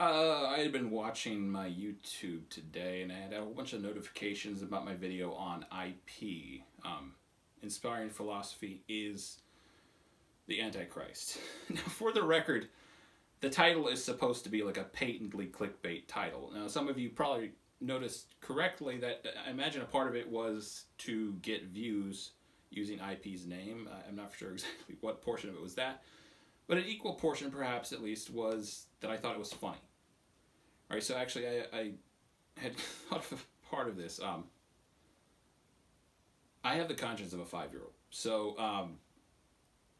I had been watching my YouTube today, and I had a whole bunch of notifications about my video on IP. Inspiring philosophy is the Antichrist. Now, for the record, the title is supposed to be like a patently clickbait title. Now, some of you probably noticed correctly that I imagine a part of it was to get views using IP's name. I'm not sure exactly what portion of it was that. But an equal portion, perhaps at least, was that I thought it was funny. All right, so actually I had thought of a part of this. I have the conscience of a 5-year-old. So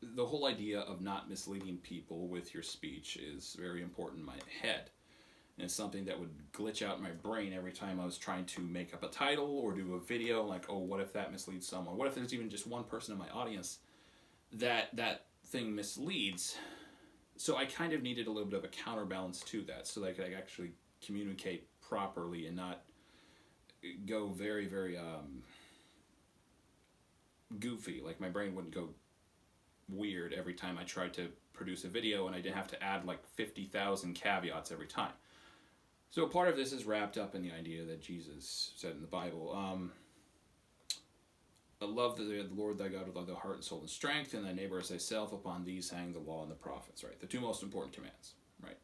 the whole idea of not misleading people with your speech is very important in my head. And it's something that would glitch out in my brain every time I was trying to make up a title or do a video. Like, oh, what if that misleads someone? What if there's even just one person in my audience that thing misleads? So I kind of needed a little bit of a counterbalance to that so that I could actually communicate properly and not go very, very goofy. Like, my brain wouldn't go weird every time I tried to produce a video, and I didn't have to add like 50,000 caveats every time. So part of this is wrapped up in the idea that Jesus said in the Bible, love the Lord thy God with all thy heart and soul and strength, and thy neighbor as thyself. Upon these hang the law and the prophets, right? The two most important commands, right?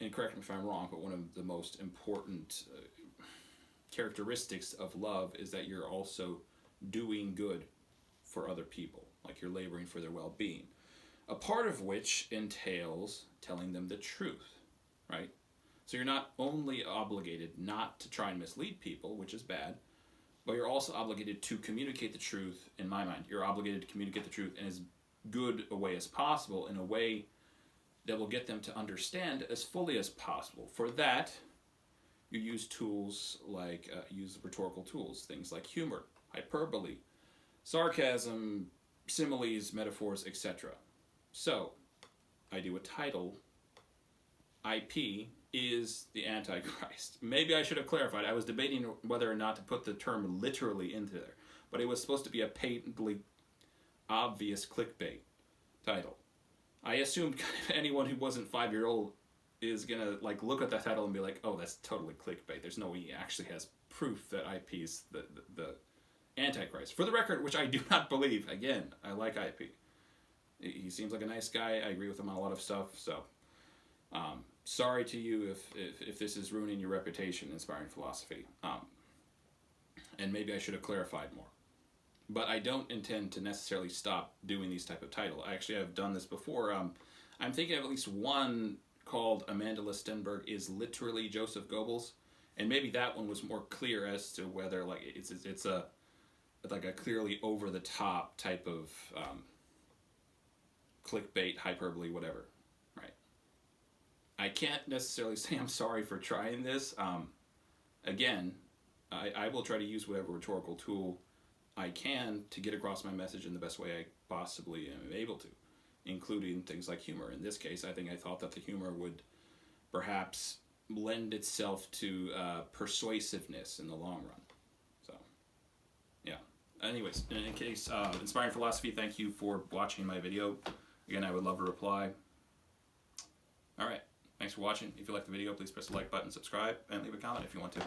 And correct me if I'm wrong, but one of the most important characteristics of love is that you're also doing good for other people, like you're laboring for their well-being. A part of which entails telling them the truth, right? So you're not only obligated not to try and mislead people, which is bad, but you're also obligated to communicate the truth. In my mind, you're obligated to communicate the truth in as good a way as possible, in a way that will get them to understand as fully as possible. For that, you use tools like, use rhetorical tools, things like humor, hyperbole, sarcasm, similes, metaphors, etc. So, I do a title, IP is the Antichrist. Maybe I should have clarified. I was debating whether or not to put the term literally into there, but it was supposed to be a patently obvious clickbait title. I assumed kind of anyone who wasn't 5-year-old is gonna like look at that title and be like, "Oh, that's totally clickbait." There's no way he actually has proof that IP is the Antichrist. For the record, which I do not believe. Again, I like IP. He seems like a nice guy. I agree with him on a lot of stuff. So, sorry to you if this is ruining your reputation, inspiring philosophy. And maybe I should have clarified more. But I don't intend to necessarily stop doing these type of titles. Actually, I've done this before. I'm thinking of at least one called Amanda Listenberg is literally Joseph Goebbels, and maybe that one was more clear as to whether like it's a like a clearly over the top type of clickbait, hyperbole, whatever, right? I can't necessarily say I'm sorry for trying this. Again, I will try to use whatever rhetorical tool I can to get across my message in the best way I possibly am able to, including things like humor. In this case, I thought that the humor would perhaps lend itself to persuasiveness in the long run. So, yeah. Anyways, in any case, Inspiring Philosophy, thank you for watching my video. Again, I would love a reply. All right. Thanks for watching. If you like the video, please press the like button, subscribe, and leave a comment if you want to.